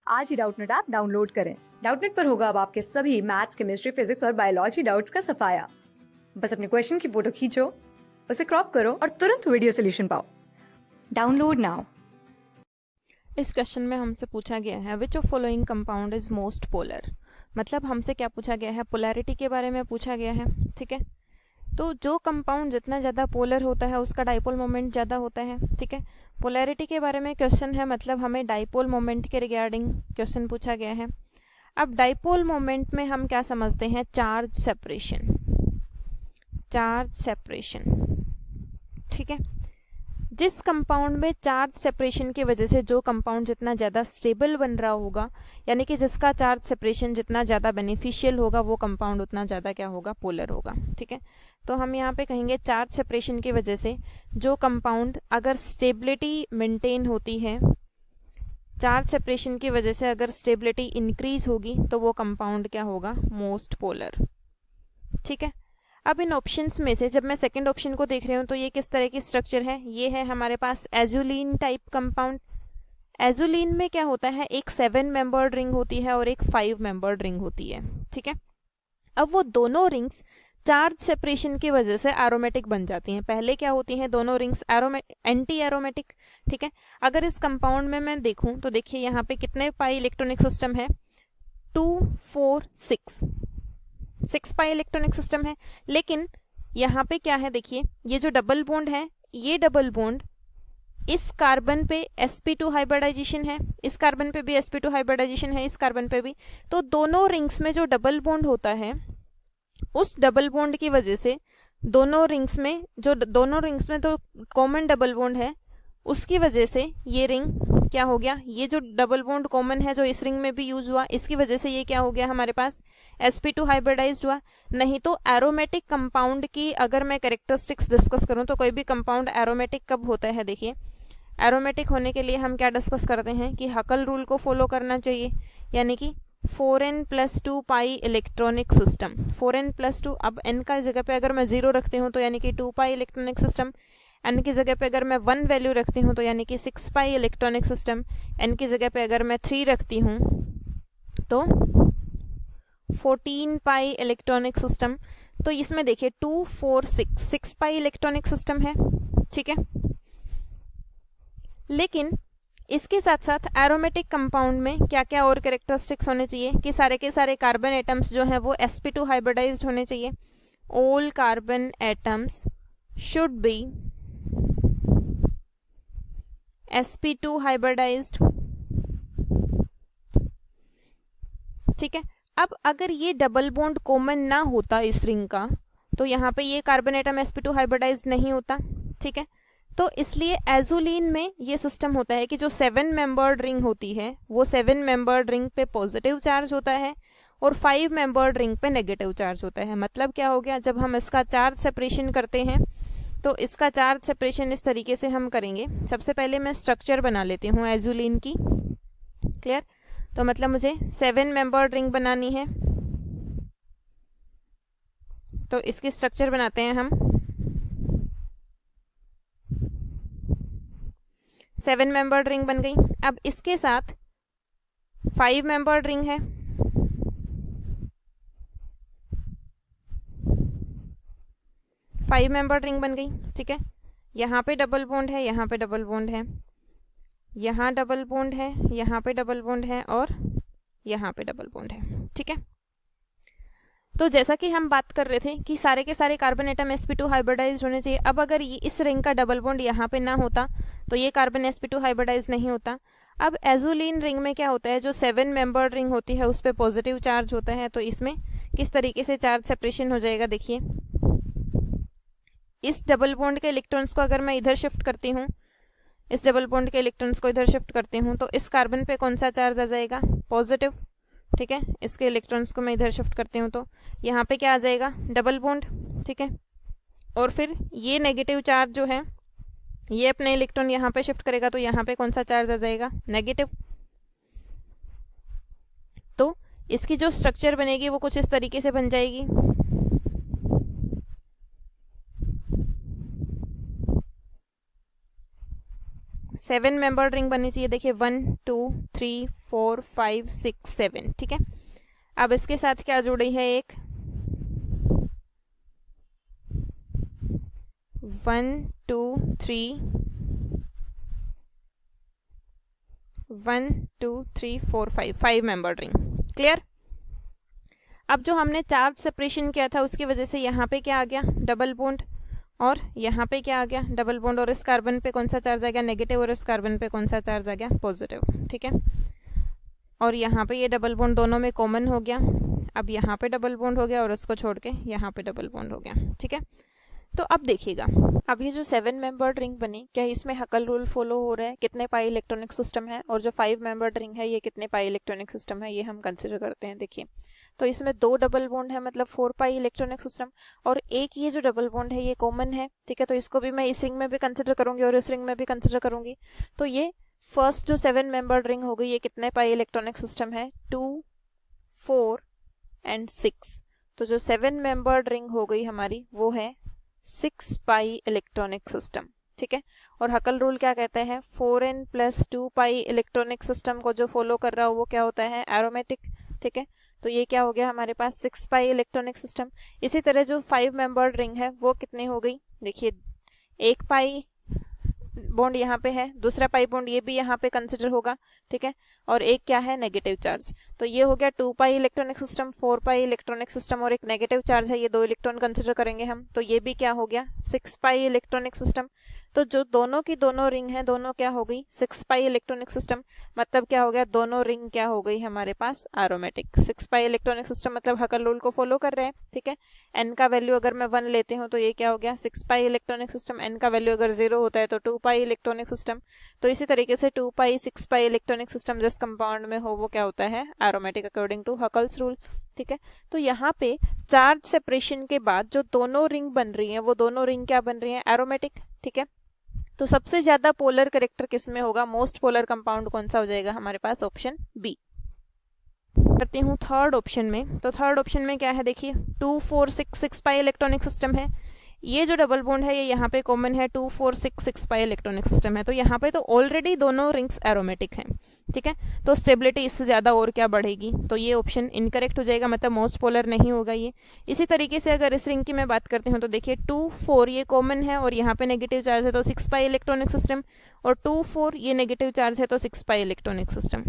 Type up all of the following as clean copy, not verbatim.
आज ही Doubtnut app download करें। Doubtnut पर होगा अब आपके सभी मैथ्स, केमिस्ट्री, फिजिक्स और बायोलॉजी डाउट्स का सफाया। बस अपने क्वेश्चन की फोटो खींचो, उसे क्रॉप करो और तुरंत वीडियो सोल्यूशन पाओ। Download now. इस क्वेश्चन में हमसे पूछा गया है which of following compound is most polar. मतलब हमसे क्या पूछा गया है, पोलैरिटी के बारे में पूछा गया है। ठीक है, तो जो कंपाउंड जितना ज़्यादा पोलर होता है उसका डाइपोल मोमेंट ज़्यादा होता है। ठीक है, पोलैरिटी के बारे में क्वेश्चन है, मतलब हमें डाइपोल मोमेंट के रिगार्डिंग क्वेश्चन पूछा गया है। अब डाइपोल मोमेंट में हम क्या समझते हैं, चार्ज सेपरेशन। चार्ज सेपरेशन, ठीक है, जिस कंपाउंड में चार्ज सेपरेशन की वजह से जो कंपाउंड जितना ज़्यादा स्टेबल बन रहा होगा, यानी कि जिसका चार्ज सेपरेशन जितना ज़्यादा बेनिफिशियल होगा, वो कंपाउंड उतना ज़्यादा क्या होगा, पोलर होगा। ठीक है, तो हम यहाँ पे कहेंगे चार्ज सेपरेशन की वजह से जो कंपाउंड अगर स्टेबिलिटी मेंटेन होती है, चार्ज सेपरेशन की वजह से अगर स्टेबिलिटी इंक्रीज होगी तो वो कंपाउंड क्या होगा, मोस्ट पोलर। ठीक है, अब इन ऑप्शंस में से जब मैं सेकंड ऑप्शन को देख रही हूँ तो ये किस तरह की स्ट्रक्चर है, ये है हमारे पास एजुलिन टाइप कंपाउंड। एजुलिन में क्या होता है, एक 7 मेंबर्ड रिंग होती है और एक 5 मेंबर्ड रिंग होती है। ठीक है, अब वो दोनों रिंग्स चार्ज सेपरेशन की वजह से एरोमेटिक बन जाती हैं। पहले क्या होती हैं दोनों रिंग्स, एंटी एरोमेटिक। ठीक है, अगर इस कंपाउंड में मैं देखूं तो देखिए यहाँ पे कितने पाई इलेक्ट्रॉनिक सिस्टम है, 2 4 6 पाई इलेक्ट्रॉनिक सिस्टम है। लेकिन यहाँ पे क्या है, देखिए ये जो डबल बॉन्ड है, ये डबल बॉन्ड इस कार्बन पे sp2 हाइब्रिडाइजेशन है, इस कार्बन पे भी sp2 हाइब्रिडाइजेशन है, इस कार्बन पे भी। तो दोनों रिंग्स में जो डबल बॉन्ड होता है, उस डबल बॉन्ड की वजह से दोनों रिंग्स में तो कॉमन डबल बॉन्ड है, उसकी वजह से ये रिंग क्या हो गया, ये जो डबल बॉन्ड कॉमन है जो इस रिंग में भी यूज हुआ, इसकी वजह से ये क्या हो गया, हमारे पास sp2 हाइब्रिडाइज्ड हुआ। नहीं तो एरोमेटिक कंपाउंड की अगर मैं कैरेक्टरिस्टिक्स डिस्कस करूं तो कोई भी कंपाउंड एरोमेटिक कब होता है, देखिए एरोमेटिक होने के लिए हम क्या डिस्कस करते हैं कि हकल रूल को फॉलो करना चाहिए, यानी कि 4n+2 पाई इलेक्ट्रॉनिक सिस्टम। 4n+2, अब n का जगह पे अगर मैं 0 रखती हूँ तो यानी कि 2 पाई इलेक्ट्रॉनिक सिस्टम, n की जगह पे अगर मैं 1 वैल्यू रखती हूँ तो यानी कि 6 पाई इलेक्ट्रॉनिक सिस्टम, n की जगह पे अगर मैं 3 रखती हूँ तो 14 पाई इलेक्ट्रॉनिक सिस्टम। तो इसमें देखिए 2 4 6 पाई इलेक्ट्रॉनिक सिस्टम है। ठीक है, लेकिन इसके साथ साथ एरोमेटिक कंपाउंड में क्या क्या और कैरेक्टरिस्टिक्स होने चाहिए कि सारे के सारे कार्बन एटम्स जो हैं वो sp2 हाइब्रिडाइज्ड होने चाहिए। All carbon atoms should be sp2 hybridized. ठीक है, अब अगर ये डबल बॉन्ड कॉमन ना होता इस रिंग का तो यहाँ पे ये कार्बन एटम sp2 हाइब्रिडाइज्ड नहीं होता। ठीक है, तो इसलिए एजुलिन में ये सिस्टम होता है कि जो 7 मेंबर्ड रिंग होती है वो 7 मेंबर्ड रिंग पे पॉजिटिव चार्ज होता है और 5 मेंबर्ड रिंग पे नेगेटिव चार्ज होता है। मतलब क्या हो गया, जब हम इसका चार्ज सेपरेशन करते हैं तो इसका चार्ज सेपरेशन इस तरीके से हम करेंगे। सबसे पहले मैं स्ट्रक्चर बना लेती हूँ एजुलिन की। क्लियर, तो मतलब मुझे 7 मेंबर्ड रिंग बनानी है, तो इसकी स्ट्रक्चर बनाते हैं हम। 7 मेंबर्ड रिंग बन गई। अब इसके साथ 5 मेंबर्ड रिंग है, फाइव मेंबर्ड रिंग बन गई। ठीक है, यहाँ पे डबल बॉन्ड है, यहाँ पे डबल बॉन्ड है, यहाँ डबल बॉन्ड है, यहाँ पे डबल बॉन्ड है और यहाँ पे डबल बॉन्ड है। ठीक है, तो जैसा कि हम बात कर रहे थे कि सारे के सारे कार्बन एटम sp2 हाइब्रिडाइज्ड होने चाहिए। अब अगर ये इस रिंग का डबल बॉन्ड यहाँ पे ना होता तो ये कार्बन sp2 हाइब्रिडाइज्ड नहीं होता। अब एजुलिन रिंग में क्या होता है, जो 7 मेंबर्ड रिंग होती है उस पर पॉजिटिव चार्ज होता है, तो इसमें किस तरीके से चार्ज सेपरेशन हो जाएगा, देखिए इस डबल बॉन्ड के इलेक्ट्रॉन्स को अगर मैं इधर शिफ्ट करती हूँ, इस डबल बॉन्ड के इलेक्ट्रॉन्स को इधर शिफ्ट करती हूँ तो इस कार्बन पे कौन सा चार्ज आ जाएगा, पॉजिटिव। ठीक है, इसके इलेक्ट्रॉन्स को मैं इधर शिफ्ट करती हूँ तो यहाँ पे क्या आ जाएगा, डबल बॉन्ड। ठीक है, और फिर ये नेगेटिव चार्ज जो है ये अपने इलेक्ट्रॉन यहाँ पे शिफ्ट करेगा तो यहाँ पे कौन सा चार्ज आ जाएगा, नेगेटिव। तो इसकी जो स्ट्रक्चर बनेगी वो कुछ इस तरीके से बन जाएगी। 7 मेंबर्ड रिंग बननी चाहिए। देखिए 1 2 3 4 5 6 7, ठीक है। अब इसके साथ क्या जुड़ी है, एक 1 2 3 1 2 3 4 5 मेंबर्ड रिंग। क्लियर। अब जो हमने चार्ज सेपरेशन किया था उसकी वजह से यहाँ पे क्या आ गया, डबल बॉन्ड, और यहाँ पे क्या आ गया, डबल बॉन्ड, और इस कार्बन पे कौन सा चार्ज आ गया, नेगेटिव, और इस कार्बन पे कौन सा चार्ज आ गया, पॉजिटिव, ठीक है। और यहाँ पे ये डबल बॉन्ड दोनों में कॉमन हो गया। अब यहाँ पे डबल बॉन्ड हो गया और उसको छोड़ के यहाँ पे डबल बॉन्ड हो गया, ठीक है। तो अब देखिएगा, अब ये जो 7 मेंबर्ड रिंग बनी, क्या इसमें हकल रूल फॉलो हो रहा है, कितने पाई इलेक्ट्रॉनिक सिस्टम है, और जो 5 मेंबर्ड रिंग है ये कितने पाई इलेक्ट्रॉनिक सिस्टम है, ये हम कंसिडर करते हैं। देखिए तो इसमें 2 डबल बॉन्ड है, मतलब 4 पाई इलेक्ट्रॉनिक सिस्टम, और एक ये जो डबल बॉन्ड है ये कॉमन है, ठीक है। तो इसको भी मैं इस रिंग में भी कंसिडर करूंगी और इस रिंग में भी कंसिडर करूंगी। तो ये फर्स्ट जो 7 मेंबर्ड रिंग हो गई, ये कितने पाई इलेक्ट्रॉनिक सिस्टम है, 2 4 एंड 6। तो जो 7 मेंबर्ड रिंग हो गई हमारी वो है 6 पाई इलेक्ट्रॉनिक सिस्टम, ठीक है। और हकल रूल क्या कहता है, 4n + 2 पाई इलेक्ट्रॉनिक सिस्टम को जो फॉलो कर रहा हो वो क्या होता है, एरोमेटिक, ठीक है। तो ये क्या हो गया हमारे पास 6 पाई इलेक्ट्रॉनिक सिस्टम। इसी तरह जो 5 मेंबर्ड रिंग है वो कितने हो गई, देखिए 1 पाई बॉन्ड यहाँ पे है, दूसरा पाई बॉन्ड ये भी यहाँ पे कंसिडर होगा, ठीक है। और एक क्या है, नेगेटिव चार्ज। तो ये हो गया 2 पाई इलेक्ट्रॉनिक सिस्टम, 4 पाई इलेक्ट्रॉनिक सिस्टम, और एक नेगेटिव चार्ज है, ये 2 इलेक्ट्रॉन कंसिडर करेंगे हम। तो ये भी क्या हो गया, 6 पाई इलेक्ट्रॉनिक सिस्टम। तो जो दोनों की दोनों रिंग है, दोनों क्या हो गई, 6 पाई इलेक्ट्रॉनिक सिस्टम। मतलब क्या हो गया, दोनों रिंग क्या हो गई हमारे पास, एरोमेटिक। 6 पाई इलेक्ट्रॉनिक सिस्टम मतलब हकल रूल को फॉलो कर रहे हैं, ठीक है। एन का वैल्यू अगर मैं 1 लेते हूँ तो ये क्या हो गया, 6 पाई इलेक्ट्रॉनिक सिस्टम। एन का वैल्यू अगर 0 होता है तो 2 पाई इलेक्ट्रॉनिक सिस्टम। तो इसी तरीके से 2 पाई 6 पाई इलेक्ट्रॉनिक सिस्टम जिस कंपाउंड में हो वो क्या होता है, aromatic according to Huckel's rule, ठीक है। तो यहाँ पे चार्ज सेपरेशन के बाद जो दोनों रिंग बन रही है वो दोनों रिंग क्या बन रही है, एरोमेटिक, ठीक है। तो सबसे ज्यादा पोलर करेक्टर किस में होगा, मोस्ट पोलर कंपाउंड कौन सा हो जाएगा हमारे पास, ऑप्शन बी। करती हूँ थर्ड ऑप्शन में। तो थर्ड ऑप्शन में क्या है, देखिए 2 4 6 6 पाई इलेक्ट्रॉनिक सिस्टम है। ये जो डबल बॉन्ड है ये यहाँ पे कॉमन है, 2 4 6 6 पाई इलेक्ट्रॉनिक सिस्टम है। तो यहाँ पे तो ऑलरेडी दोनों रिंग्स एरोमेटिक हैं, ठीक है। तो स्टेबिलिटी इससे ज्यादा और क्या बढ़ेगी, तो ये ऑप्शन इनकरेक्ट हो जाएगा, मतलब मोस्ट पोलर नहीं होगा ये। इसी तरीके से अगर इस रिंग की मैं बात करती हूँ तो देखिए 2 4 ये कॉमन है और यहाँ पे नेगेटिव चार्ज है तो 6 पाई इलेक्ट्रॉनिक सिस्टम, और 2 4 ये नेगेटिव चार्ज है तो 6 पाई इलेक्ट्रॉनिक सिस्टम।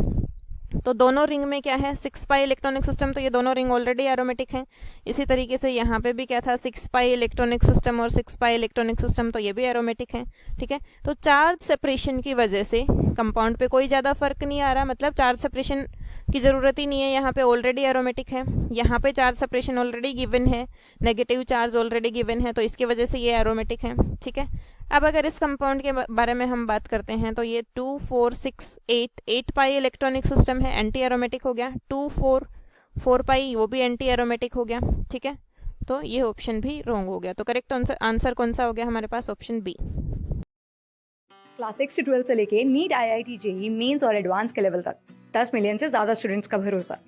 तो दोनों रिंग में क्या है, 6 पाई इलेक्ट्रॉनिक सिस्टम, तो ये दोनों रिंग ऑलरेडी एरोमेटिक हैं। इसी तरीके से यहाँ पे भी क्या था, 6 पाई इलेक्ट्रॉनिक सिस्टम और 6 पाई इलेक्ट्रॉनिक सिस्टम, तो ये भी एरोमेटिक हैं, ठीक है। तो चार्ज सेपरेशन की वजह से कंपाउंड पे कोई ज़्यादा फर्क नहीं आ रहा, मतलब चार्ज सेपरेशन की ज़रूरत ही नहीं है, यहाँ पे ऑलरेडी एरोमेटिक है। यहाँ पे चार्ज सेपरेशन ऑलरेडी गिवन है, नेगेटिव चार्ज ऑलरेडी गिवन है, तो इसकी वजह से ये एरोमेटिक है, ठीक है। अब अगर इस कंपाउंड के बारे में हम बात करते हैं तो ये 2 4 6 8 पाई इलेक्ट्रॉनिक सिस्टम है, एंटी एरोमेटिक हो गया। 2 4 4 पाई वो भी एंटी एरोमेटिक हो गया, ठीक है। तो ये ऑप्शन भी रॉन्ग हो गया। तो करेक्ट आंसर कौन सा हो गया हमारे पास, ऑप्शन बी। क्लास 6 से 12 से लेके नीट, IIT, JEE मेंस और एडवांस के लेवल तक 10 मिलियन से ज्यादा स्टूडेंट्स का भरोसा।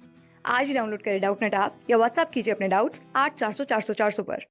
आज ही डाउनलोड करें डाउटनेट ऐप या व्हाट्सएप कीजिए अपने डाउट्स 8400 400 400 पर।